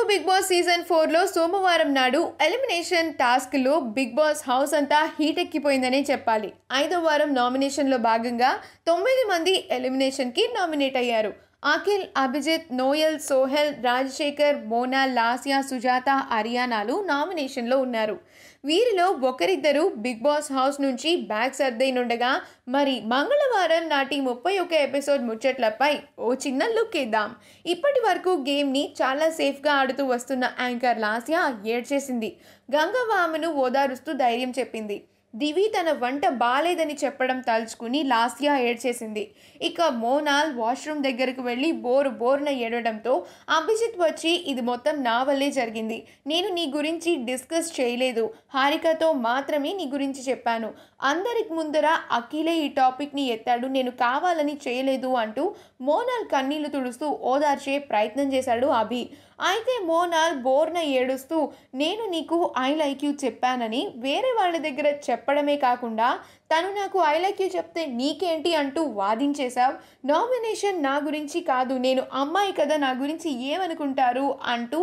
Big boss season 4లో సోమవారం నాడు elimination టాస్క్లో బిగ్ బాస్ హౌస్ అంతా హీట్ ఎక్కిపోయిందనే చెప్పాలి. 5వ వారం నామినేషన్లో భాగంగా 9 మంది ఎలిమినేషన్కి నామినేట్ అయ్యారు. అఖిల్, అభిజిత్, నోయల్, సోహెల్, రాజశేఖర్, మోనా, లాస్యా, సుజాత, అరియానాలు నామినేషన్లో ఉన్నారు. వీరిలో ఒకరిద్దరు బిగ్ బాస్ హౌస్ నుంచి బ్యాక్ సర్దైనుండగా మరి మంగళవారం నాటి 31 ఎపిసోడ్ ముచ్చట్లపై ఓ చిన్న లుక్ ఇద్దాం. ఇప్పటి వరకు గేమ్ని చాలా సేఫ్గా ఆడుతూ వస్తున్న యాంకర్ లాస్యా ఏడ్చేసింది. గంగవ్వను ఓదారుస్తూ ధైర్యం చెప్పింది. దివి తన వంట బాలేదని చెప్పడం తలుచుకుని లాస్యా ఏడ్చేసింది. ఇక మోనాల్ వాష్రూమ్ దగ్గరకు వెళ్ళి బోరున ఏడవడంతో అభిజిత్ వచ్చి ఇది మొత్తం నా వల్లే జరిగింది, నేను నీ గురించి డిస్కస్ చేయలేదు, హారికతో మాత్రమే నీ గురించి చెప్పాను, అందరికి ముందర అఖిలే ఈ టాపిక్ని ఎత్తాడు, నేను కావాలని చేయలేదు అంటూ మోనాల్ కన్నీళ్లు తుడుస్తూ ఓదార్చే ప్రయత్నం చేశాడు అభి. అయితే మోనాల్ బోర్న ఏడుస్తూ నేను నీకు ఐ లైక్ యూ చెప్పానని వేరే వాళ్ళ దగ్గర చెప్పడమే కాకుండా తను నాకు ఐ లైక్ యూ చెప్తే నీకేంటి అంటూ వాదించేశావు, నామినేషన్ నా గురించి కాదు, నేను అమ్మాయి కదా, నా గురించి ఏమనుకుంటారు అంటూ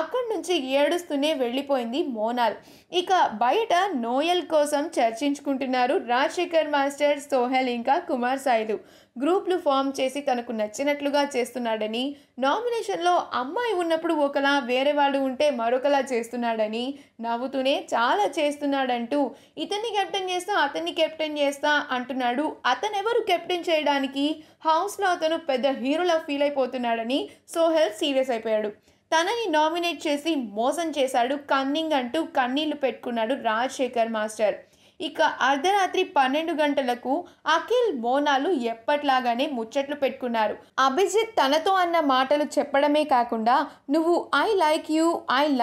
అక్కడి నుంచి ఏడుస్తూనే వెళ్ళిపోయింది మోనాల్. ఇక బయట నోయల్ కోసం చర్చించుకుంటున్నారు రాజశేఖర్ మాస్టర్, సోహెల్ ఇంకా కుమార్ సాయిలు. గ్రూప్లు ఫామ్ చేసి తనకు నచ్చినట్లుగా చేస్తున్నాడని, నామినేషన్లో అమ్మాయి ఉన్నప్పుడు ఒకలా వేరే వాళ్ళు ఉంటే మరొకలా చేస్తున్నాడని నవ్వుతూనే చాలా చేస్తున్నాడంటూ ఇతన్ని కెప్టెన్ చేస్తా అతన్ని కెప్టెన్ చేస్తా అంటున్నాడు. అతనెవరు కెప్టెన్ చేయడానికి, హౌస్లో అతను పెద్ద హీరోలా ఫీల్ అయిపోతున్నాడని సోహెల్ సీరియస్ అయిపోయాడు. తనని నామినేట్ చేసి మోసం చేశాడు, కన్నింగ్ అంటూ కన్నీళ్లు పెట్టుకున్నాడు రాజశేఖర్ మాస్టర్. ఇక అర్ధరాత్రి 12 గంటలకు అఖిల్, మోనాలు ఎప్పట్లాగానే ముచ్చట్లు పెట్టుకున్నారు. అభిజిత్ తనతో అన్న మాటలు చెప్పడమే కాకుండా నువ్వు ఐ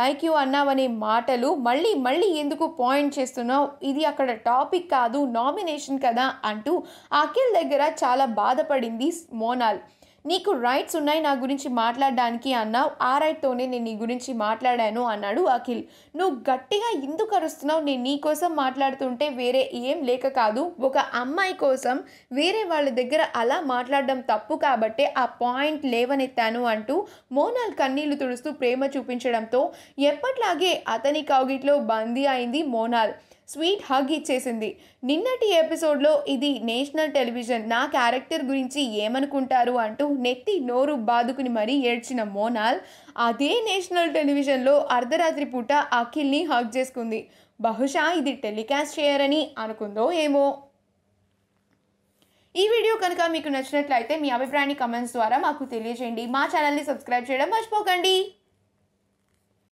లైక్ యూ అన్నావనే మాటలు మళ్ళీ ఎందుకు పాయింట్ చేస్తున్నావు, ఇది అక్కడ టాపిక్ కాదు, నామినేషన్ కదా అంటూ అఖిల్ దగ్గర చాలా బాధపడింది మోనాల్. నీకు రైట్స్ ఉన్నాయి నా గురించి మాట్లాడడానికి అన్నావు, ఆ రైట్తోనే నేను నీ గురించి మాట్లాడాను అన్నాడు అఖిల్. నువ్వు గట్టిగా ఎందుకు అరుస్తున్నావు, నేను నీ కోసం మాట్లాడుతుంటే వేరే ఏం లేక కాదు, ఒక అమ్మాయి కోసం వేరే వాళ్ళ దగ్గర అలా మాట్లాడడం తప్పు కాబట్టే ఆ పాయింట్ లేవనెత్తాను అంటూ మోనాల్ కన్నీళ్లు తుడుస్తూ ప్రేమ చూపించడంతో ఎప్పట్లాగే అతని కౌగిట్లో బందీ అయింది మోనాల్. స్వీట్ హగ్ ఇచ్చేసింది. నిన్నటి ఎపిసోడ్లో ఇది నేషనల్ టెలివిజన్, నా క్యారెక్టర్ గురించి ఏమనుకుంటారు అంటూ నెత్తి నోరు బాదుకుని మరీ ఏడ్చిన మోనాల్ అదే నేషనల్ టెలివిజన్లో అర్ధరాత్రి పూట అఖిల్ని హగ్ చేసుకుంది. బహుశా ఇది టెలికాస్ట్ చేయరని అనుకుందో ఏమో. ఈ వీడియో కనుక మీకు నచ్చినట్లయితే మీ అభిప్రాయాన్ని కమెంట్స్ ద్వారా మాకు తెలియజేయండి. మా ఛానల్ని సబ్స్క్రైబ్ చేయడం మర్చిపోకండి.